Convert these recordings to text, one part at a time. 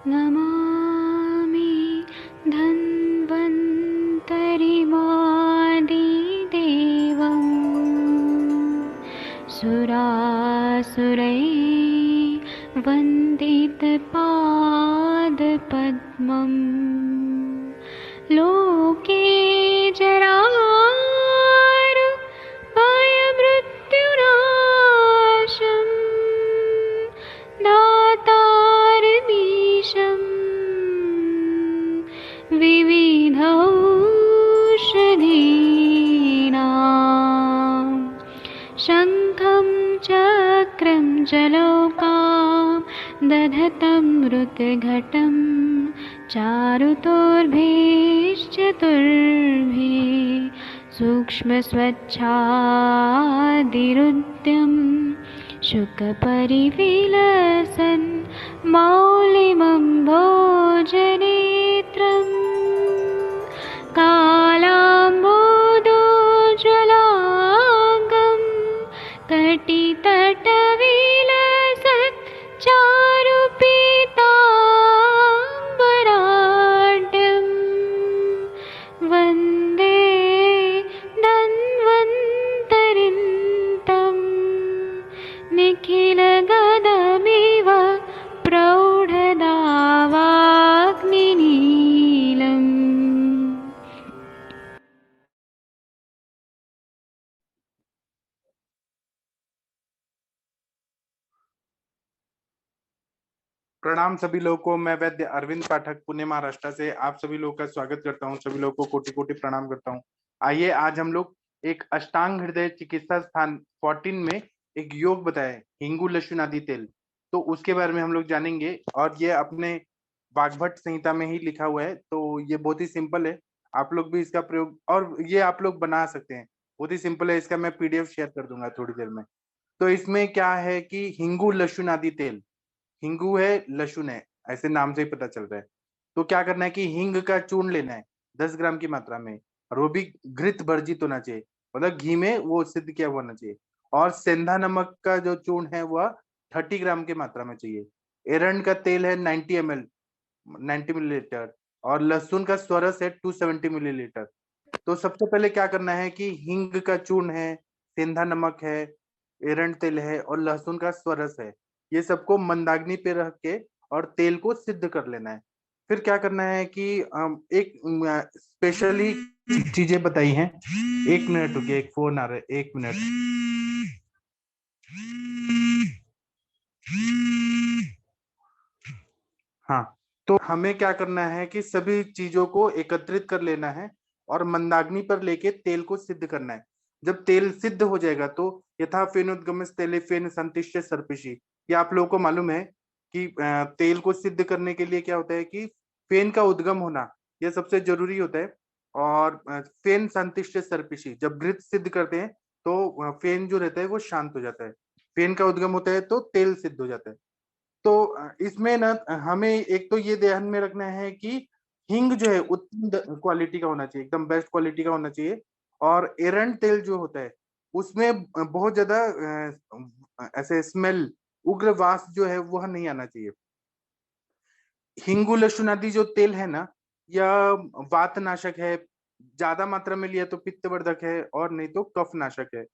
नमामि धन्वन्तरिमादिदेवम् सुरासुरैर्वन्दितपादपद्मम् लोके जरामृत्युनाशं दातारमीशं विविधौषधीनां शङ्खं चक्रं जलौकां दधतं मृतघटं चारुतोर्भिश्चतुर्भिः सूक्ष्मस्वच्छादिरुद्यं शुकपरिविलसन् मौलिमं भोजनेत्रम् कालाम्बोदोज्ज्वलाङ्गं कटितटविलसत् चारुपीताम्बराढ्यं वन्दे धन्वन्तरिन्तं निखिलगदमिव प्रौढदावाग्निनीलम्। प्रणाम सभी लोगों को। मैं वैद्य अरविंद पाठक पुणे महाराष्ट्र से आप सभी लोगों का स्वागत करता हूं। सभी लोगों को कोटि कोटि प्रणाम करता हूं। आइए आज हम लोग एक अष्टांग हृदय चिकित्सा स्थान 14 में एक योग बताए हिंगू लहसुन आदि तेल, तो उसके बारे में हम लोग जानेंगे। और ये अपने वाग्भट संहिता में ही लिखा हुआ है, तो ये बहुत ही सिंपल है। आप लोग भी इसका प्रयोग और ये आप लोग बना सकते हैं, बहुत ही सिंपल है। इसका मैं पीडीएफ शेयर कर दूंगा थोड़ी देर में। तो इसमें क्या है कि हिंगू लहसुन आदि तेल, हिंगू है लहसुन है, ऐसे नाम से ही पता चल रहा है। तो क्या करना है कि हिंग का चूर्ण लेना है 10 ग्राम की मात्रा में, और वो भी घृत वर्जित होना चाहिए, मतलब घी में वो सिद्ध किया हुआ होना चाहिए। और सेंधा नमक का जो चूर्ण है वह 30 ग्राम की मात्रा में चाहिए। एरंड का तेल है 90 ml, 90 मिलीलीटर। और लहसुन का स्वरस है 270 मिलीलीटर। तो सबसे पहले क्या करना है कि हिंग का चूर्ण है, सेंधा नमक है, एरंड तेल है और लहसुन का स्वरस है, ये सबको मंदाग्नि पे रख के और तेल को सिद्ध कर लेना है। फिर क्या करना है कि एक स्पेशली चीजें बताई हैं। एक मिनट रुकिए, एक फोन आ रहा है, एक मिनट। हाँ, तो हमें क्या करना है कि सभी चीजों को एकत्रित कर लेना है और मंदाग्नि पर लेके तेल को सिद्ध करना है। जब तेल सिद्ध हो जाएगा तो यथा फेनोद्गमस तेले फेन संतिष्ठ सर्पिषि, ये आप लोगों को मालूम है कि तेल को सिद्ध करने के लिए क्या होता है कि फेन का उद्गम होना यह सबसे जरूरी होता है। और फेन संतिष्ठ सर्पिषि, जब घृत सिद्ध करते हैं तो फेन जो रहता है वो शांत हो जाता है, फेन का उद्गम होता है तो तेल सिद्ध हो जाता है। तो इसमें ना हमें एक तो ये ध्यान में रखना है कि हिंग जो है उत्तम क्वालिटी का होना चाहिए, एकदम बेस्ट क्वालिटी का होना चाहिए। और एरंड तेल जो होता है उसमें बहुत ज्यादा ऐसे स्मेल, उग्र वास जो है वह नहीं आना चाहिए। हिंगू लहसुन आदि जो तेल है ना, यह वात नाशक है, ज्यादा मात्रा में लिया तो पित्तवर्धक है और नहीं तो कफ नाशक है।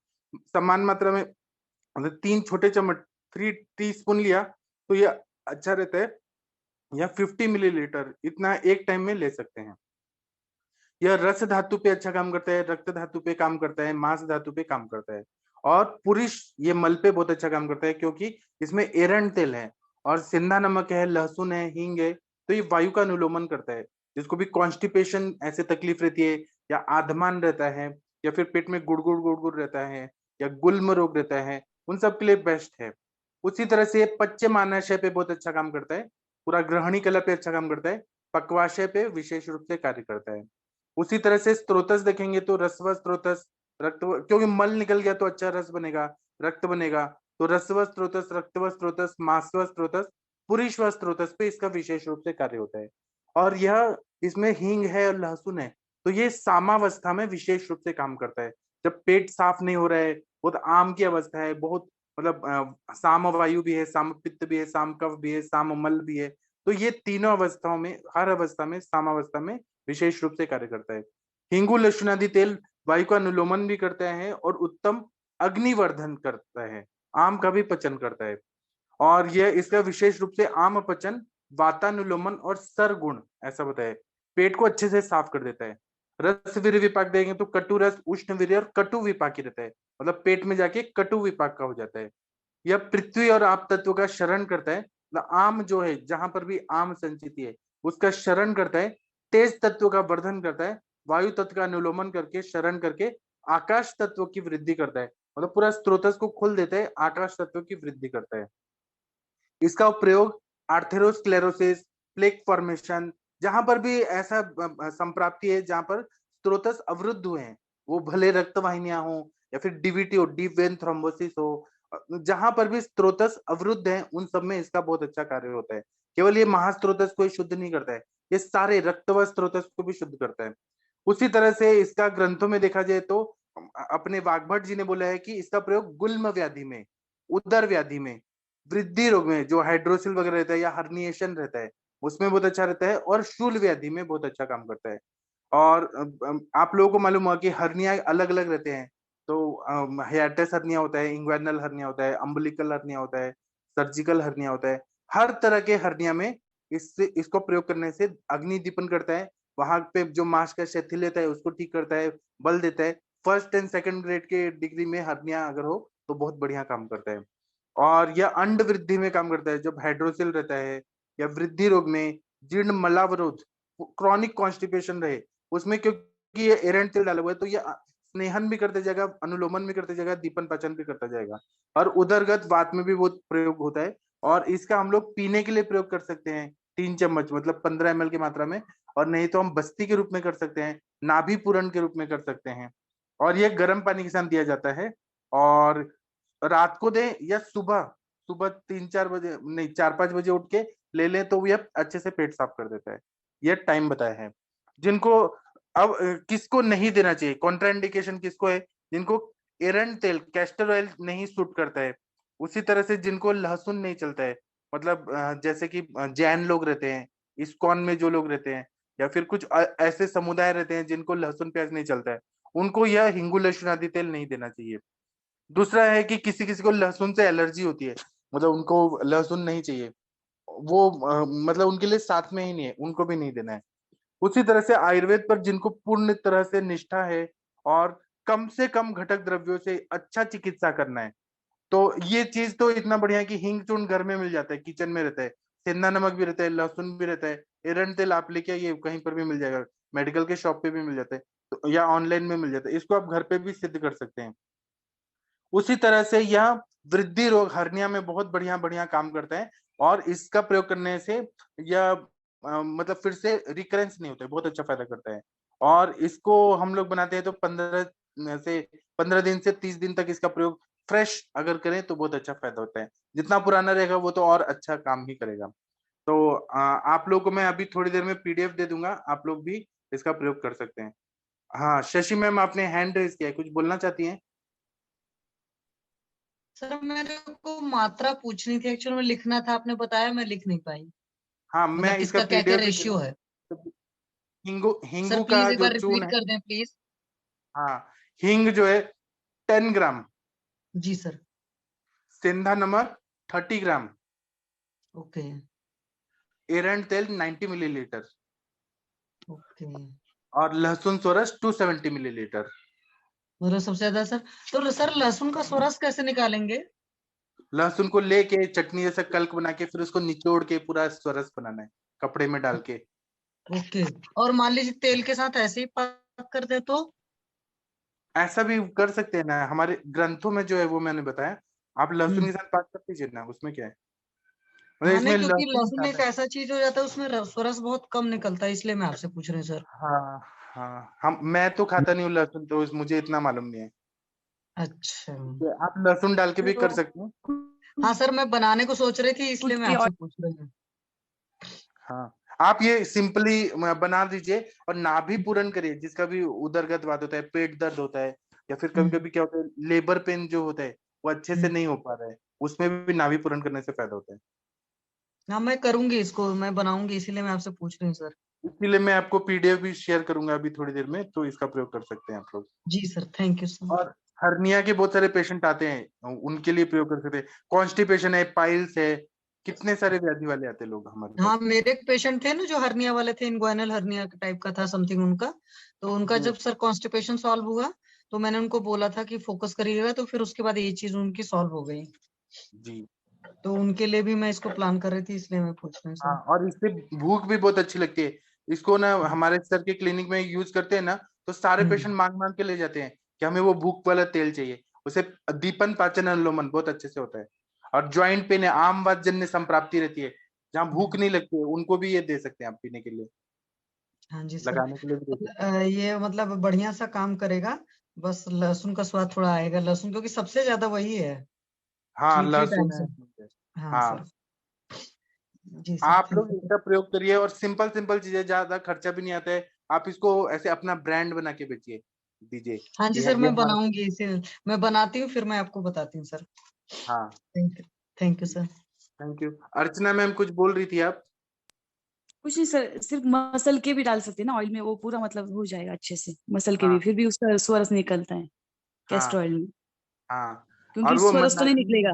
समान मात्रा में मतलब 3 छोटे चम्मच 3 टीस्पून लिया तो ये अच्छा रहता है, या 50 मिलीलीटर इतना एक टाइम में ले सकते हैं। यह रस धातु पे अच्छा काम करता है, रक्त धातु पे काम करता है, मांस धातु पे काम करता है। और पुरुष ये मल पे बहुत अच्छा काम करता है क्योंकि इसमें एरंड तेल है और सिंधा नमक है, लहसुन है, हींग है, तो ये वायु का अनुलोमन करता है। जिसको भी कॉन्स्टिपेशन ऐसे तकलीफ रहती है, या आधमान रहता है, या फिर पेट में गुड़गुड़ गुड़गुड़ रहता है, या गुल्म रोग रहता है, उन सब के लिए बेस्ट है। उसी तरह से पच्चे मानाशय पे बहुत अच्छा काम करता है, पूरा ग्रहणी कला पे अच्छा काम करता है, पक्वाशय पे विशेष रूप से कार्य करता है। उसी तरह से स्त्रोतस देखेंगे तो रसव स्त्रोतस, रक्त, क्योंकि मल निकल गया तो अच्छा रस बनेगा, रक्त बनेगा। तो रसव स्त्रोतस, रक्तव स्त्रोतस, मासव स्त्रोतस, पुरीश्व स्त्रोतस पे इसका विशेष रूप से कार्य होता है। और यह इसमें हींग है और लहसुन है, तो ये सामावस्था में विशेष रूप से काम करता है। जब पेट साफ नहीं हो रहा है, बहुत आम की अवस्था है, बहुत मतलब साम वायु भी है, साम पित्त भी है, साम कफ भी है, साम मल भी है, तो ये तीनों अवस्थाओं में, हर अवस्था में, सामावस्था में विशेष रूप से कार्य करता है। हिंगु लक्षणादि तेल वायु का अनुलोमन भी करता है और उत्तम अग्निवर्धन करता है, आम का भी पचन करता है। और यह इसका विशेष रूप से आम अपचन, वातानुलोमन और सरगुण ऐसा बताया। पेट को अच्छे से साफ कर देता है। रस वीर विपाक देंगे तो कटु रस, उष्ण वीर्य और कटु विपाकी रहता है, मतलब पेट में जाके कटु विपाक का हो जाता है। यह पृथ्वी और आप तत्व का शरण करता है, मतलब आम जो है, जहां पर भी आम संचिति है उसका शरण करता है। तेज तत्व का वर्धन करता है, वायु तत्व का अनुलोमन करके, शरण करके आकाश तत्व की वृद्धि करता है, मतलब पूरा स्त्रोतस को खोल देता है, आकाश तत्व की वृद्धि करता है। इसका प्रयोग आर्थेरोस्क्लेरोसिस, प्लेक फॉर्मेशन, जहां पर भी ऐसा संप्राप्ति है जहां पर स्त्रोतस अवरुद्ध हुए हैं, वो भले रक्त वाहिनियां हो या फिर डीवीटी हो, डीप वेन थ्रोम्बोसिस हो, जहां पर भी स्त्रोतस अवरुद्ध है उन सब में इसका बहुत अच्छा कार्य होता है। केवल ये महास्त्रोतस को ही शुद्ध नहीं करता है, ये सारे रक्तव स्त्रोतस को भी शुद्ध करता है। उसी तरह से इसका ग्रंथों में देखा जाए तो अपने वाग्भट जी ने बोला है कि इसका प्रयोग गुल्म व्याधि में, उदर व्याधि में, वृद्धि रोग में जो हाइड्रोसिल वगैरह रहता है या हर्निएशन रहता है उसमें बहुत अच्छा रहता है, और शूल व्याधि में बहुत अच्छा काम करता है। और आप लोगों को मालूम हुआ कि हर्निया अलग अलग रहते हैं, तो हियाटस हर्निया होता है, इंग्वाइनल हर्निया होता है, अम्बिलिकल हर्निया होता है, सर्जिकल हर्निया होता है। हर तरह के हर्निया में इसको प्रयोग करने से अग्नि दीपन करता है, वहां पे जो मांस का शिथिलता है उसको ठीक करता है, बल देता है। फर्स्ट एंड सेकंड ग्रेड के डिग्री में हर्निया अगर हो तो बहुत बढ़िया काम करता है। और यह अंड वृद्धि में काम करता है, जब हाइड्रोसिल रहता है या वृद्धि रोग में, जीर्ण मलावरोध, क्रॉनिक कॉन्स्टिपेशन रहे उसमें, क्योंकि ये एरेंट तेल डाला हुआ है तो ये स्नेहन भी करते जाएगा, अनुलोमन भी करते जाएगा, दीपन पाचन भी करता जाएगा। और उदरगत वात में भी बहुत प्रयोग होता है, और इसका हम लोग पीने के लिए प्रयोग कर सकते हैं 3 चम्मच, मतलब 15 ml की मात्रा में। और नहीं तो हम बस्ती के रूप में कर सकते हैं, नाभि पूरण के रूप में कर सकते हैं। और ये गर्म पानी के साथ दिया जाता है, और रात को दे या सुबह, सुबह 3-4 बजे नहीं 4-5 बजे उठ के ले लें तो यह अच्छे से पेट साफ कर देता है। यह टाइम बताया है। जिनको अब किसको नहीं देना चाहिए, कॉन्ट्राइंडिकेशन किसको है, जिनको एरंड तेल, कैस्टर ऑयल नहीं सूट करता है। उसी तरह से जिनको लहसुन नहीं चलता है, मतलब जैसे कि जैन लोग रहते हैं, इस्कॉन में जो लोग रहते हैं, या फिर कुछ ऐसे समुदाय रहते हैं जिनको लहसुन प्याज नहीं चलता है, उनको यह हिंगु लहसुन आदि तेल नहीं देना चाहिए। दूसरा है कि किसी किसी को लहसुन से एलर्जी होती है, मतलब उनको लहसुन नहीं चाहिए, वो मतलब उनके लिए साथ में ही नहीं है, उनको भी नहीं देना है। उसी तरह से आयुर्वेद पर जिनको पूर्ण तरह से निष्ठा है और कम से कम घटक द्रव्यों से अच्छा चिकित्सा करना है, तो ये चीज तो इतना बढ़िया है कि हींग चूर्ण घर में मिल जाता है, किचन में रहता है, सेंधा नमक भी रहता है, लहसुन भी रहता है, एरंड तेल आप लेके आइए कहीं पर भी मिल जाएगा, मेडिकल के शॉप पे भी मिल जाता है, तो या ऑनलाइन में मिल जाता है, इसको आप घर पे भी सिद्ध कर सकते हैं। उसी तरह से यह वृद्धि रोग हर्निया में बहुत बढ़िया बढ़िया काम करता है, और इसका प्रयोग करने से यह मतलब फिर से रिकरेंस नहीं होता है, बहुत अच्छा फायदा करता है। और इसको हम लोग बनाते हैं तो 15 दिन से 30 दिन तक इसका प्रयोग फ्रेश अगर करें तो बहुत अच्छा फायदा होता है। जितना पुराना रहेगा वो तो और अच्छा काम ही करेगा। तो आप लोगों को मैं अभी थोड़ी देर में पीडीएफ दे दूंगा, आप लोग भी इसका प्रयोग कर सकते हैं। हाँ शशि मैम, आपने हैंड रेज किया है, कुछ बोलना चाहती हैं? सर मेरे को मात्रा पूछनी थी, एक्चुअली में लिखना था, आपने बताया मैं लिख नहीं पाई, हाँ मतलब मैं इसका किसका क्या क्या पीडीएफ भी दे रेशियो है। दूंगा। हिंगू सर हिंगू का प्लीज एक जो बार चूर्ण रिपीट है, कर दें प्लीज। हाँ, हींग जो है 10 ग्राम, जी सर। सेंधा नमक 30 ग्राम, ओके। एरंड तेल 90 मिलीलीटर, ओके। और लहसुन सोरस 270 मिलीलीटर। मतलब सबसे ज्यादा सर, तो सर लहसुन का सोरस कैसे निकालेंगे? लहसुन को लेके चटनी जैसा कल्क बना के फिर उसको निचोड़ के पूरा स्वरस बनाना है, कपड़े में डाल के। ओके। और मान लीजिए तेल के साथ ऐसे ही पाक कर दे तो? ऐसा भी कर सकते हैं ना, हमारे ग्रंथों में जो है वो मैंने बताया, आप लहसुन हम्म। के साथ पाक कर दीजिए ना, उसमें क्या है, मतलब हाँ नहीं, इसमें क्योंकि लहसुन लहसुन ज्यादा एक है। ऐसा चीज हो जाता है उसमें सोरस बहुत कम निकलता है, इसलिए मैं आपसे पूछ रहे हैं सर। हाँ हाँ, हम मैं तो खाता नहीं हूँ लहसुन, तो मुझे इतना मालूम नहीं है। अच्छा। तो आप लहसुन डाल के भी तो कर सकते हैं। हाँ सर, मैं बनाने को सोच रही थी इसलिए कुछ मैं भी आपसे और पूछ रही हूँ। हाँ, आप ये सिंपली बना दीजिए, और नाभि पूरण करिए, जिसका भी उदरगत वात होता है, पेट दर्द होता है, या फिर कभी हम्म। कभी क्या होता है लेबर पेन जो होता है वो अच्छे से हम्म। नहीं हो पा रहा है, उसमें भी नाभि पूरण करने से फायदा होता है। हाँ मैं करूंगी इसको, मैं बनाऊंगी, इसीलिए मैं आपसे पूछ रही हूँ सर। इसीलिए मैं आपको पीडीएफ भी शेयर करूंगा अभी थोड़ी देर में, तो इसका प्रयोग कर सकते हैं आप लोग। जी सर, थैंक यू सर। और हर्निया के बहुत सारे पेशेंट आते हैं, उनके लिए प्रयोग कर सकते हैं। कॉन्स्टिपेशन है, पाइल्स है, कितने सारे व्याधि वाले आते हैं लोग हमारे हाँ पास। मेरे एक पेशेंट थे ना जो हर्निया वाले थे, इनग्वाइनल हर्निया टाइप का था समथिंग उनका। तो उनका जी जब सर कॉन्स्टिपेशन सॉल्व हुआ, तो मैंने उनको बोला था कि फोकस करिएगा, तो फिर उसके बाद ये चीज उनकी सॉल्व हो गई। जी। तो उनके लिए भी मैं इसको प्लान कर रही थी, इसलिए मैं पूछ रही हूँ हाँ, सर। और इससे भूख भी बहुत अच्छी लगती है। इसको ना हमारे सर के क्लिनिक में यूज करते हैं ना, तो सारे पेशेंट हम्म। मांग मांग के ले जाते हैं कि हमें वो भूख वाला तेल चाहिए। उसे दीपन पाचन अनुलोमन बहुत अच्छे से होता है। और ज्वाइंट पेन है, आम वात जन्य संप्राप्ति रहती है, जहाँ भूख नहीं लगती है, उनको भी ये दे सकते हैं आप पीने के लिए, हाँ जी सर। लगाने के लिए भी दे सकते हैं। ये मतलब बढ़िया सा काम करेगा। बस लहसुन का स्वाद थोड़ा आएगा, लहसुन क्योंकि सबसे ज्यादा वही है। हाँ, थ्री थ्री लहसुन टाइम्स है। है। हाँ सर। हाँ, जी सर, आप थैंक लोग यू। इसका प्रयोग करिए, और सिंपल सिंपल चीजें, ज्यादा खर्चा भी नहीं आता है। आप इसको ऐसे अपना ब्रांड बना के बेचिए, दीजिए हाँ कि जी सर, ये मैं हमारा। बनाऊंगी इसे। मैं बनाती हूँ फिर मैं आपको बताती हूँ सर। हाँ, thank you. Thank you sir. Thank you. Archana ma'am कुछ बोल रही थी आप। कुछ नहीं सर, सिर्फ मसल के भी डाल सकते हैं ना ऑयल में, वो पूरा मतलब हो जाएगा अच्छे से। मसल के भी हाँ फिर भी उसका स्वरस निकलता है कैस्टर हाँ ऑयल में। हाँ। क्योंकि और वो स्वरस तो नहीं मंदाकिनी। निकलेगा,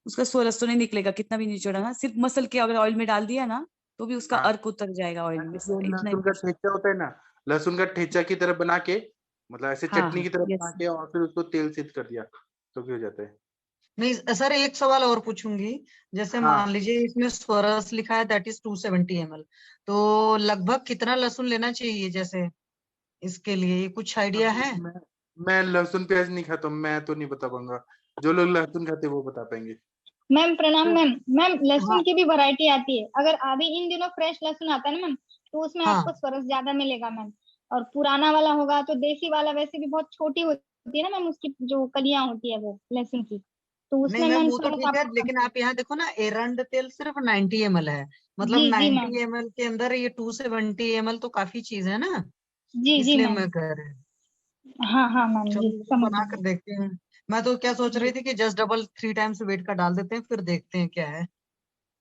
उसका स्वरस तो नहीं निकलेगा कितना भी निचोड़ा ना, सिर्फ मसल के अगर ऑयल में डाल दिया ना तो भी उसका हाँ, अर्क उतर जाएगा ऑयल में ऐसे जो सर, इतना लहसुन का इफेक्ट। ठेचा होता है ना, लहसुन का ठेचा की तरह बना के, मतलब ऐसे हाँ चटनी हाँ, की तरह बना यस। के, और फिर उसको तेल सिद्ध कर दिया, तो क्या हो जाता है। नहीं सर, एक सवाल और पूछूंगी। जैसे मान हाँ, लीजिए इसमें स्वरस लिखा है दैट इज 270 ml, तो लगभग कितना लहसुन लेना चाहिए जैसे इसके लिए, ये कुछ आइडिया अभी है? मैं लहसुन प्याज नहीं खाता हूँ, मैं तो नहीं बता पाऊंगा। जो लोग लहसुन खाते हैं वो बता पाएंगे। मैम प्रणाम मैम। मैम हाँ लहसुन की भी वैरायटी आती है, अगर अभी इन दिनों फ्रेश लहसुन आता है ना मैम, तो उसमें आपको हाँ। स्वरस ज्यादा मिलेगा मैम। और पुराना वाला होगा तो देसी वाला वैसे भी बहुत छोटी होती है ना मैम, उसकी जो कलियां होती है वो लहसुन की, तो नहीं उसमें मैम मैम वो तो स्वरस ठीक है, आपको कम। लेकिन आप यहाँ देखो ना, एरंड तेल सिर्फ 90 ml है। मतलब जी जी मैम। 90 ml के अंदर ये 270 ml तो काफी चीज है ना। जी जी इसलिए मैम। मैं कह रही हूँ। हाँ हाँ मैम जी, चलो समझ बना कर गई। देखते हैं। मैं तो क्या सोच रही जी थी कि जस्ट डबल 3 टाइम्स वेट का डाल देते हैं, फिर देखते हैं क्या है।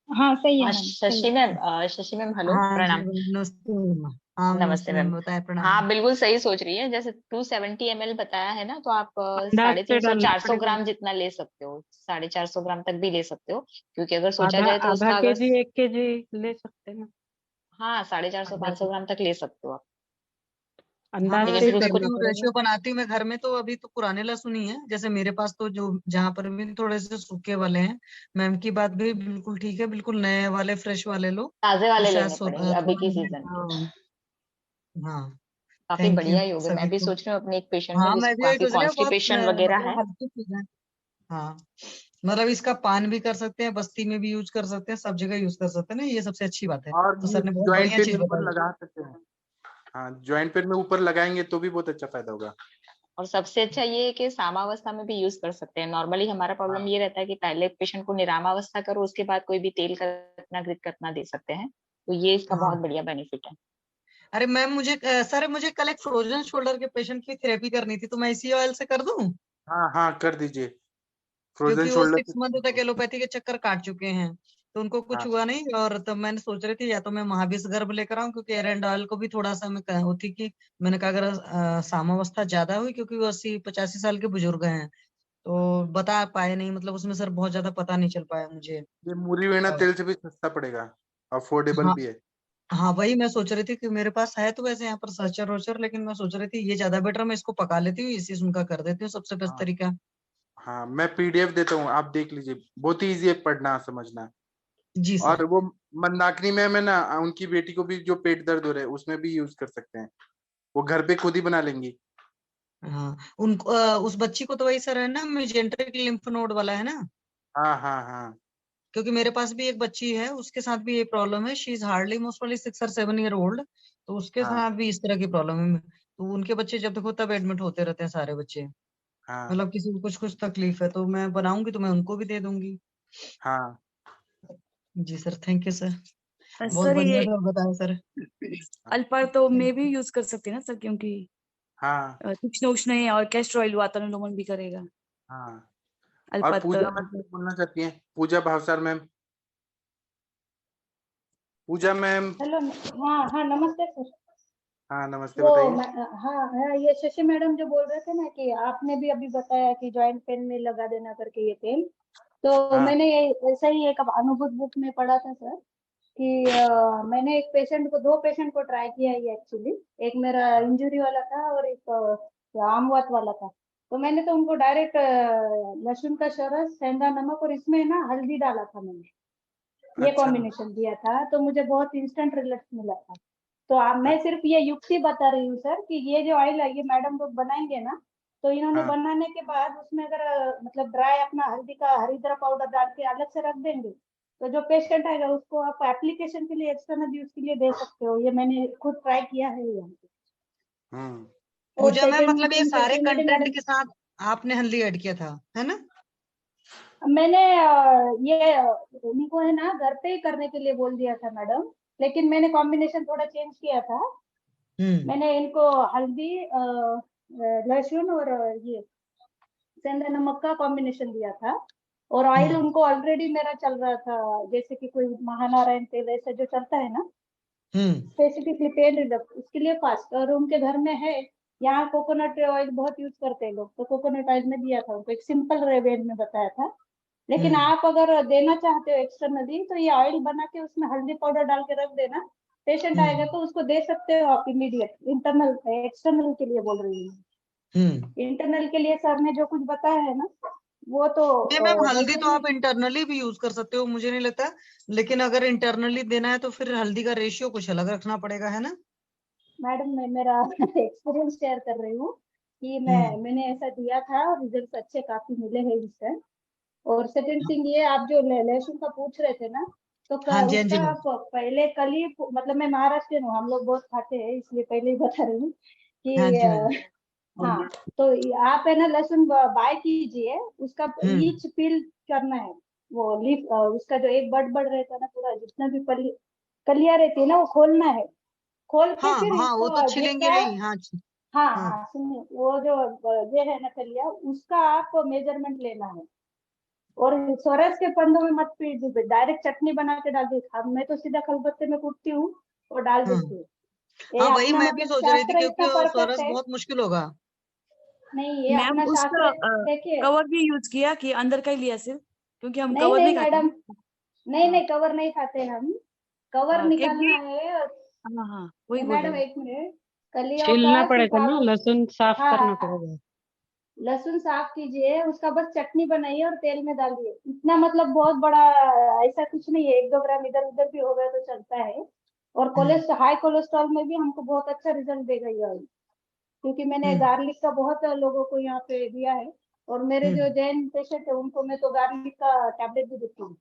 हाँ सही है हाँ मैम, सही है। शशि मैम हेलो, हाँ जी, प्रणाम। नमस्ते मैम। हाँ नमस्ते नमस्ते मैम, मैम। बताए, प्रणाम। हाँ बिल्कुल सही सोच रही है, जैसे 270 ml बताया है ना, तो आप अंदाज साढ़े से तीन सौ डालना चार सौ पड़ेगा। ग्राम जितना ले सकते हो, 450 ग्राम तक भी ले सकते हो। क्योंकि अगर सोचा आधा जाए तो आधा उसका अगर, केजी 1 केजी ले सकते हैं ना। हाँ 450 आधा 500 ग्राम तक ले सकते हो आप। हाँ अंदाज मैं लेकिन से वैसे ही फिर उसको, करना करती हूँ, पड़ेगा। रेशियो बनाती हूँ मैं घर में, तो अभी तो पुराने लहसुन ही है जैसे मेरे पास, तो जो जहाँ पर भी थोड़े से सूखे वाले हैं। मैम की बात भी बिल्कुल ठीक है, बिल्कुल नए वाले फ्रेश वाले लो। ताजे तो वाले शायद लेने पड़ेंगे अभी थोड़ा की मुझे, सीजन के। हाँ। हाँ। काफी थैंक यू बढ़िया ही होगा। मैं सभी भी को। सोच रही हूँ अपने एक पेशेंट में हाँ मैं जिसको भी वही काफी सोच रही हूँ, बहुत कॉन्स्टिपेशन वगैरह मतलब है। हल्की चीज है। हाँ। मतलब इसका पान भी कर सकते हैं, बस्ती में भी यूज कर सकते हैं, सब जगह यूज कर सकते हैं ना, ये सबसे अच्छी बात है। और तो ये सर ने बहुत ज्वाइंट बढ़िया पेन चीज में ऊपर बताई। लगा सकते हैं। हाँ, ज्वाइंट पेन में ऊपर लगाएंगे तो भी बहुत अच्छा फायदा होगा। और सबसे अच्छा ये है कि सामावस्था में भी यूज कर सकते हैं। नॉर्मली हमारा प्रॉब्लम हाँ ये रहता है कि पहले पेशेंट को निरामावस्था करो, उसके बाद कोई भी तेल का रत्ना घृत रत्ना दे सकते हैं। तो ये इसका बहुत हाँ। बढ़िया बेनिफिट है। अरे मैम मुझे सर मुझे कल एक फ्रोजन शोल्डर के पेशेंट की थेरेपी करनी थी, तो मैं इसी ऑयल से कर दूं? हाँ हाँ, कर दीजिए। फ्रोजन क्योंकि वो शोल्डर। 6 मंथ तक एलोपैथी के चक्कर काट चुके हैं, तो उनको कुछ हाँ हुआ नहीं। और तब मैंने सोच रही थी या तो मैं महाविष गर्भ लेकर आऊं, क्योंकि एरेंड ऑयल को भी थोड़ा सा मैं होती कि मैंने कहा अगर सामावस्था ज्यादा हुई, क्योंकि वो 80-85 साल के बुजुर्ग हैं, तो बता पाए नहीं, मतलब उसमें सर बहुत ज्यादा पता नहीं चल पाया मुझे। ये मुरी वेणा और तेल से भी सस्ता पड़ेगा, अफोर्डेबल हाँ। भी है। हाँ वही मैं सोच रही थी कि मेरे पास है तो वैसे यहाँ पर सर्चर वर्चर, लेकिन मैं सोच रही थी ये ज्यादा बेटर, मैं इसको पका लेती हूँ, इसी से उनका कर देती हूँ, सबसे बेस्ट हाँ तरीका। हाँ, मैं पीडीएफ देता हूँ, आप देख लीजिए, बहुत ही इजी है पढ़ना समझना। जी और सर। वो मंदाकिनी मैम है ना, उनकी बेटी को भी जो पेट दर्द हो रहा है उसमें भी यूज कर सकते हैं, वो घर पे खुद ही बना लेंगी। हाँ उनको उस बच्ची को तो वही सर है ना, मेजेंट्रिक लिम्फ नोड वाला है ना। हाँ हाँ हाँ क्योंकि मेरे पास भी एक बच्ची है, उसके साथ भी ये प्रॉब्लम है, शी इज हार्डली मोस्ट वाली 6 और 7 ईयर ओल्ड। तो उसके हाँ साथ भी इस तरह की प्रॉब्लम है, तो उनके बच्चे जब देखो तब एडमिट होते रहते हैं सारे बच्चे। हाँ मतलब किसी को कुछ कुछ तकलीफ है, तो मैं बनाऊंगी तो मैं उनको भी दे दूंगी। हाँ। जी सर, थैंक यू सर। बहुत सर बढ़िया ये सर बताया सर। अल्पर तो में भी यूज कर सकते हैं ना सर, क्योंकि हाँ तीक्ष्ण उष्ण है और कैस्टर ऑयल वातानुलोमन भी करेगा। हाँ। और अल्पत्र। पूजा मैम कुछ बोलना चाहती हैं, पूजा भावसार मैम। पूजा मैम। हेलो। हाँ हाँ, नमस्ते सर। हाँ नमस्ते, वो बताइए। हाँ हाँ, ये शशि मैडम जो बोल रहे थे ना कि आपने भी अभी बताया कि जॉइंट पेन में लगा देना करके ये तेल, तो हाँ मैंने ये ऐसा ही एक अनुभूत बुक में पढ़ा था सर कि मैंने एक पेशेंट को, दो पेशेंट को ट्राई किया है एक्चुअली। एक मेरा इंजरी वाला था और एक आमवात वाला था। तो मैंने तो उनको डायरेक्ट लहसुन का शरस, सेंधा नमक और इसमें ना हल्दी डाला था मैंने, ये अच्छा कॉम्बिनेशन दिया था, तो मुझे बहुत इंस्टेंट रिजल्ट मिला था। तो मैं सिर्फ ये युक्ति बता रही हूँ सर कि ये जो ऑयल है ये मैडम लोग बनाएंगे ना, तो इन्होंने हाँ बनाने के बाद उसमें अगर मतलब ड्राई अपना हल्दी का हरिद्रा पाउडर डाल के अलग से रख देंगे, तो जो पेशेंट आएगा उसको आप एप्लीकेशन के लिए एक्सटर्नल यूज के लिए दे सकते हो। ये मैंने खुद ट्राई किया है यहाँ पे। हम्म और पूजा में सेकेंड मतलब ये थिंग सारे सुनीति कंटेंट मैडम, के साथ आपने हल्दी ऐड किया था, है ना? मैंने ये इनको है ना घर पे ही करने के लिए बोल दिया था मैडम, लेकिन मैंने कॉम्बिनेशन थोड़ा चेंज किया था। मैंने इनको हल्दी लहसुन और ये सेंधा नमक का कॉम्बिनेशन दिया था। और ऑयल उनको ऑलरेडी मेरा चल रहा था, जैसे कि कोई महानारायण तेल ऐसा जो चलता है ना स्पेसिफिकली पेन रिडक्ट, उसके लिए फास्ट, और उनके घर में है। यहाँ कोकोनट ऑयल बहुत यूज करते हैं लोग, तो कोकोनट ऑयल में दिया था उनको, एक सिंपल रेवेन में बताया था। लेकिन आप अगर देना चाहते हो एक्सटर्नली तो ये ऑयल बना के उसमें हल्दी पाउडर डाल के रख देना, पेशेंट आएगा तो उसको दे सकते हो आप इमीडिएट। इंटरनल, एक्सटर्नल के लिए बोल रही हूँ। इंटरनल के लिए सर ने जो कुछ बताया है ना वो तो नहीं मैम, हल्दी वैसे तो ही। आप इंटरनली भी यूज कर सकते हो, मुझे नहीं लगता। लेकिन अगर इंटरनली देना है तो फिर हल्दी का रेशियो कुछ अलग रखना पड़ेगा, है ना? मैडम मैं मेरा एक्सपीरियंस शेयर कर रही हूँ कि मैंने ऐसा दिया था और रिजल्ट अच्छे काफी मिले हैं इससे। और सेकंड थिंग ये आप जो लहसुन का पूछ रहे थे ना, तो हाँ जी, हाँ जी उसका मैम। आप पहले कल ही, मतलब मैं महाराष्ट्र हूँ, हम लोग बहुत खाते हैं इसलिए पहले ही बता रही हूँ हाँ कि जी मैम। हाँ, तो आप है ना लहसुन बाय कीजिए, उसका ईच पील करना है। वो लीफ उसका जो एक बड़ बड़ रहता है ना, पूरा जितना भी कलियां रहती है ना वो खोलना है। खोल के हाँ फिर हाँ, वो तो इसको छिलेंगे जितना, नहीं। हाँ हाँ हाँ। हाँ सुनिए, वो जो ये है ना कलिया, उसका आप मेजरमेंट लेना है। और सोरस के पंदों में मत पीट दीजिए, डायरेक्ट चटनी बना के डाल दीजिए। मैं तो सीधा खलबत्ते में कूटती हूँ और डाल हाँ देती हूँ। ये हाँ, वही अपना मैं भी मतलब सोच रही थी शास्त्र क्योंकि इतना वो परफेक्ट स्वरस है। बहुत मुश्किल होगा। नहीं, ये मैम अपना उसका शास्त्र देखिए। कवर भी यूज किया कि अंदर का ही लिया सिर्फ, क्योंकि हम नहीं कवर नहीं नहीं खाते मैडम, ना। नहीं हाँ नहीं, कवर नहीं खाते हम। कवर क्योंकि निकालना है। हाँ हाँ वही बोल मैडम रही हूँ। एक मिनट, कलियों का छीलना सिर्फ पड़ेगा आप ना, लहसुन साफ करना हाँ, पड़ेगा। लहसुन साफ कीजिए, उसका बस चटनी बनाइए और तेल में डालिए। इतना मतलब बहुत बड़ा ऐसा कुछ नहीं है, 1-2 ग्राम इधर उधर भी हो गया तो चलता है। और कोलेस्ट्रॉल, हाई कोलेस्ट्रॉल में भी हमको बहुत अच्छा रिजल्ट देगा ये ऑयल, क्योंकि मैंने गार्लिक का बहुत लोगों को यहाँ पे दिया है। और मेरे जो जैन पेशेंट है उनको मैं तो गार्लिक का टैबलेट भी देती हूँ,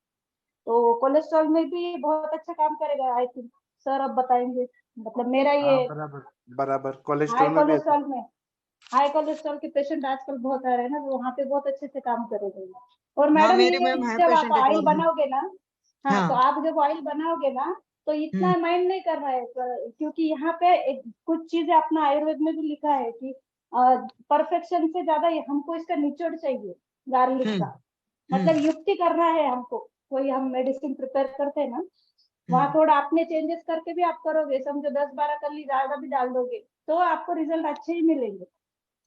तो कोलेस्ट्रॉल में भी बहुत अच्छा काम करेगा आई थिंक। सर अब बताएंगे, मतलब मेरा हाँ, ये बराबर बराबर, हाई कोलेस्ट्रॉल में भी अच्छा। कोलेस्ट्रॉल में, हाई कोलेस्ट्रॉल के पेशेंट आजकल बहुत आ रहे हैं ना, तो वहाँ पे बहुत अच्छे से काम करेगा। और हाँ, मैडम मेरी ये मैम है जब आप पेशेंट एक ऑयल और भी। बनाओगे ना, हाँ, तो हाँ। आप जब ऑयल बनाओगे ना तो इतना माइंड नहीं करना है, क्योंकि यहाँ पे कुछ चीजें अपना आयुर्वेद में भी लिखा है कि परफेक्शन से ज्यादा हमको इसका निचोड़ चाहिए, गार्लिक का। मतलब युक्ति करना है हमको, कोई हम मेडिसिन प्रिपेयर करते हैं ना, वहाँ थोड़ा आपने चेंजेस करके भी आप करोगे, समझो 10-12 कली ज्यादा भी डाल दोगे तो आपको रिजल्ट अच्छे ही मिलेंगे।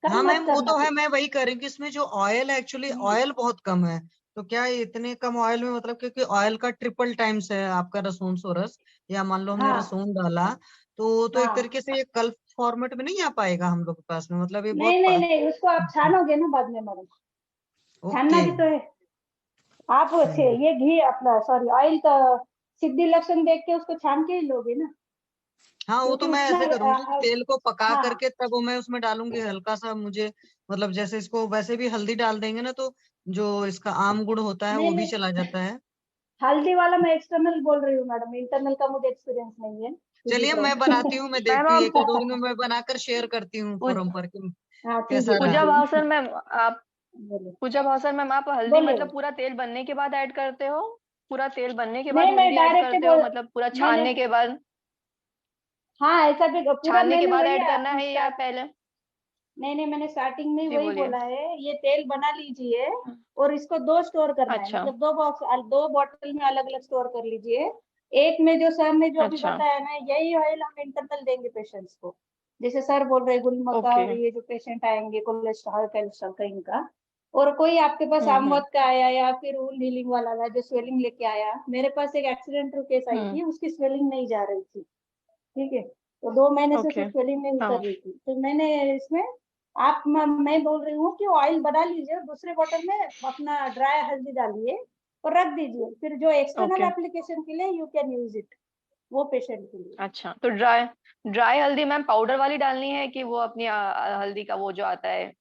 हाँ कम मत मैम, वो करना तो है, फिर। मैं वही कह रही हूँ कि इसमें जो ऑयल है, एक्चुअली ऑयल बहुत कम है। तो क्या इतने कम ऑयल में, मतलब क्योंकि ऑयल का ट्रिपल टाइम्स है आपका रसून सोरस, या मान लो हमने हाँ रसून डाला तो एक हाँ, तरीके से ये कल्प फॉर्मेट में नहीं आ पाएगा हम लोग के पास में, मतलब ये नहीं बहुत नहीं नहीं, उसको आप छानोगे ना बाद में मैडम, छानना ओके। भी तो है। आप ये घी अपना, सॉरी ऑयल तो सिद्धि लक्षण देख के उसको छान के ही लोगे ना, हाँ, वो क्योंकि तो मैं उतना ऐसे करूंगी, तेल को पका हाँ करके तब वो मैं उसमें डालूंगी हल्का सा, मुझे मतलब जैसे इसको वैसे भी हल्दी डाल देंगे ना तो जो इसका आम गुड़ होता है नहीं वो भी नहीं, चला जाता है। हल्दी वाला मैं एक्सटर्नल बोल रही हूँ मैडम, इंटरनल का मुझे एक्सपीरियंस नहीं है, टू बी चलिए मैं बनाती फ्रैंक। हूँ, मैं मैम देखती हूँ, एक या दो दिन में हाँ मैं बनाकर शेयर करती हूँ फोरम पर कि कीजिए कैसा रहा। पूजा कीजिए, भावसर मैम, आप बोलिए पूजा भावसर मैम, आप हल्दी बोलिए। मतलब पूरा तेल बनने के बाद ऐड करते हो? पूरा तेल बनने के बाद नहीं मैं हल्दी ऐड डायरेक्ट करते हो, बोल, मतलब पूरा मैंने, छानने के बाद? हाँ ऐसा भी पूरा छानने के मैंने बाद वही ऐड करना अपनी है या स्टार्ट, पहले? नहीं नहीं, मैंने स्टार्टिंग में ही जी वही बोलिए। बोला है, ये तेल बना लीजिए और इसको 2 स्टोर करना है, अच्छा। मतलब 2 बॉक्स, 2 बॉटल में अलग अलग स्टोर कर लीजिए। एक में जो सर ने जो अभी अच्छा। बताया ना, यही ऑयल हम इंटरनल देंगे पेशेंट्स को। जैसे सर बोल रहे गुलमका और ओके। ये जो पेशेंट आएंगे कोलेस्ट्रॉल का इनका, और कोई आपके पास हम्म। आमवत का आया या फिर वुंड हीलिंग वाला था जो स्वेलिंग लेके आया, मेरे पास एक एक्सीडेंटल केस आई हम्म। थी, उसकी स्वेलिंग नहीं जा रही थी, ठीक है, तो 2 महीने से ओके। स्वेलिंग नहीं हाँ। उतर रही थी, तो मैंने इसमें मैं बोल रही हूँ कि ऑयल बना लीजिए और दूसरे बोतल में अपना ड्राई हल्दी डालिए और रख दीजिए, फिर जो एक्सटर्नल ओके। एप्लीकेशन के लिए यू कैन यूज इट, वो पेशेंट के लिए। अच्छा, तो ड्राई ड्राई हल्दी मैम पाउडर वाली डालनी है कि वो अपनी हल्दी का वो जो आता है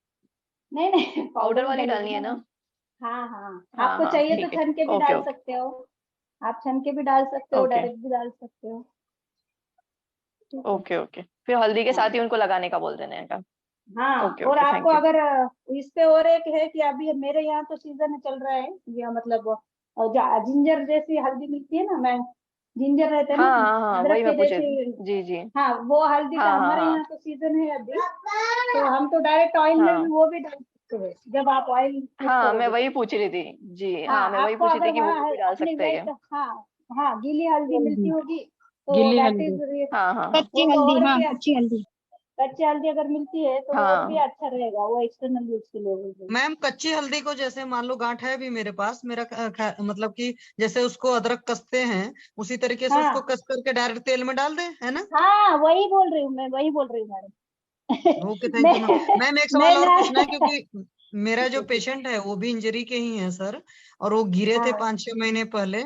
नहीं नहीं पाउडर पाउडर भी वाली डलेगी डालनी है ना ना? मैम। हाँ हाँ, हाँ आपको हाँ चाहिए तो ठीक है। छन के भी ओके डाल ओके। सकते हो, आप छन के भी डाल सकते हो, ओके डायरेक्ट भी डाल सकते हो, ठीक है। ओके। ओके, फिर हल्दी के साथ हाँ ही उनको लगाने का बोल देने का। हाँ, ओके और ओके, आपको थैंक यू। अगर इस पे और एक है कि अभी मेरे यहाँ तो सीजन चल रहा है, ये मतलब जिंजर जैसी हल्दी मिलती है ना मैम, जिंजर रहते हैं हाँ ना हाँ हाँ, अदरक वही के मैं पूछे। जैसे, जी जी। हाँ वो हल्दी का हाँ हाँ हमारे हाँ यहाँ तो सीजन है अभी, तो हम तो डायरेक्ट ऑयल में भी हाँ वो भी डाल सकते हैं जब आप ऑयल यूज हाँ, मैं करोगे वही तो। पूछ रही थी। जी हाँ हाँ, मैं वही आपको पूछ रही अगर थी कि वो वहाँ भी डाल अपनी सकते हैं वेट, क्या? हाँ हाँ गीली हल्दी मिलती हल्दी, होगी तो गीली दैट हल्दी। इज, हाँ हाँ कच्ची वो तो हल्दी, और हाँ भी कच्ची हल्दी। कच्ची हल्दी अगर मिलती है तो और भी हाँ। अच्छा रहेगा, वो एक्सटर्नल यूज के लिए होगी। मैम कच्ची हल्दी को जैसे मान लो गांठ है भी मेरे पास, मेरा मतलब कि जैसे उसको अदरक कसते हैं उसी तरीके से उसको हाँ कस करके डायरेक्ट तेल में डाल दे, है ना? हाँ वही बोल रही हूँ मैं, वही बोल रही हूँ madam. Okay, thank you ma'am. मैं मैम एक मैं सवाल और ना पूछना है, क्योंकि मेरा जो पेशेंट है वो भी इंजरी के ही है सर, और वो गिरे थे हाँ 5-6 महीने पहले,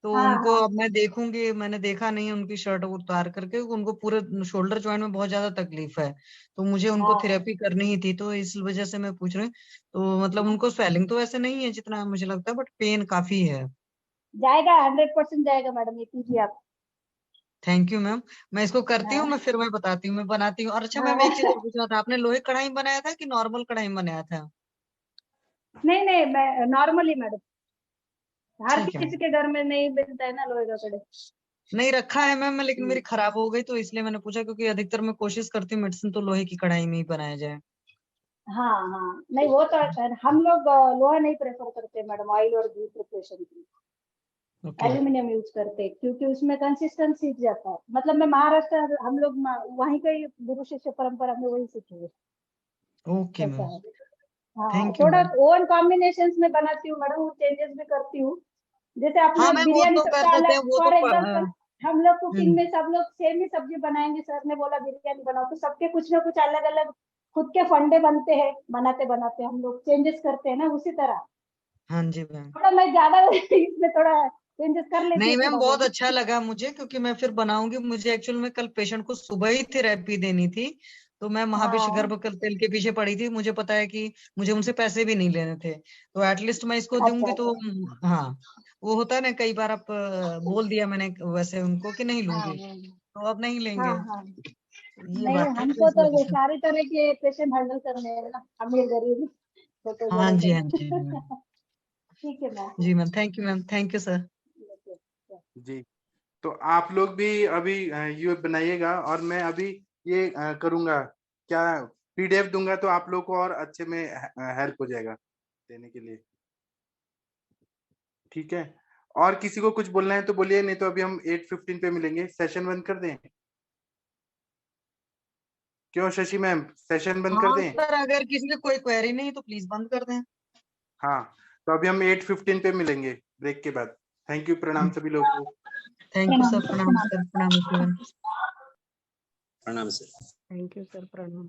तो हाँ उनको हाँ अब मैं देखूंगी, मैंने देखा नहीं उनकी शर्ट उतार करके, उनको पूरे शोल्डर जॉइंट में बहुत ज्यादा तकलीफ है, तो मुझे उनको हाँ थेरेपी करनी ही थी, तो इस वजह से मैं पूछ रही हूँ। तो मतलब उनको स्वेलिंग तो ऐसे नहीं है जितना मुझे लगता है, बट पेन काफी है। जाएगा, 100% जाएगा मैडम, ये कीजिए आप। Thank you ma'am. मैं इसको करती हूँ, हाँ मैं फिर मैं बताती हूँ, मैं बनाती हूँ। और अच्छा मैम एक चीज हाँ और पूछना था, आपने लोहे कढ़ाई में बनाया था कि नॉर्मल कढ़ाई में बनाया था? नहीं नहीं, मैं नॉर्मली मैडम, हर ठीक है किसी मैम। के घर में नहीं मिलता है ना लोहे का कड़े। नहीं रखा है मैम, मैं लेकिन मेरी खराब हो गई तो इसलिए मैंने पूछा, क्योंकि अधिकतर मैं कोशिश करती हूँ मेडिसिन तो लोहे की कढ़ाई में ही बनाया जाए। हाँ हाँ, नहीं वो तो हम लोग लोहा नहीं प्रेफर करते मैडम, ऑयल और घी प्रिपरेशन के लिए ओके एल्यूमिनियम यूज करते हैं, क्योंकि उसमें कंसिस्टेंसी सीख जाता है। मतलब मैं महाराष्ट्र, हम लोग वहीं का ही गुरु शिष्य परंपरा में वही सीखे हैं, ओके ऐसा मैम। है। हाँ थैंक यू थोड़ा मैम। ओवन कॉम्बिनेशन में बनाती हूँ मैडम, वो चेंजेस भी करती हूँ। जैसे हाँ अपना मैम वो बिरयानी तो कर सबका देते हैं, अलग, वो तो फॉर एग्जाम्पल हम लोग कुकिंग हम्म। में सब लोग सेम ही सब्जी बनाएंगे, सर ने बोला बिरयानी बनाओ, तो सबके कुछ ना कुछ अलग अलग खुद के फंडे बनते हैं, बनाते बनाते हम लोग चेंजेस करते हैं ना, उसी तरह हाँ जी मैम। थोड़ा मैं ज्यादा इसमें थोड़ा चेंजेस कर लेती नहीं हूँ मैम थोड़ा बहुत बहुत। अच्छा लगा मुझे, क्योंकि मैं फिर बनाऊंगी। मुझे एक्चुअल में कल पेशेंट को सुबह ही थेरेपी देनी थी, तो मैं महाविश्व हाँ गर्भ तेल के पीछे पड़ी थी। मुझे पता है कि मुझे उनसे पैसे भी नहीं लेने थे, तो एटलीस्ट मैं इसको अच्छा दूंगी तो अच्छा। हाँ। वो होता है ना, कई बार आप बोल दिया मैंने वैसे उनको कि नहीं हाँ लूंगी, तो अब नहीं हाँ लेंगे। हाँ, ये नहीं बात है, तो हमको इस तो वजह ये से। सारे तरह के पेशेंट हैंडल करने हैं ना, अमीर गरीब छोटे हाँ बड़े जी हाँ सब। जी मैम। ठीक है मैम। जी ma'am, thank you ma'am, thank you sir. जी, तो आप लोग भी अभी ये बनाइएगा और मैं अभी ये करूंगा, क्या पीडीएफ दूंगा, तो आप लोग को और अच्छे में हेल्प हो जाएगा देने के लिए। ठीक है, और किसी को कुछ बोलना है तो बोलिए, नहीं तो अभी हम 8:15 पे मिलेंगे। सेशन बंद कर दें? क्यों शशि मैम, सेशन बंद कर हाँ दें? सर, अगर किसी की कोई क्वेरी नहीं तो प्लीज बंद कर दें। हाँ, तो अभी हम 8:15 पे मिलेंगे ब्रेक के बाद। थैंक यू, प्रणाम सभी लोगों को। थैंक यू सर, प्रणाम प्रणाम प्रणाम। सर, प्रणाम एवरीवन। प्रणाम सर। थैंक यू सर, प्रणाम।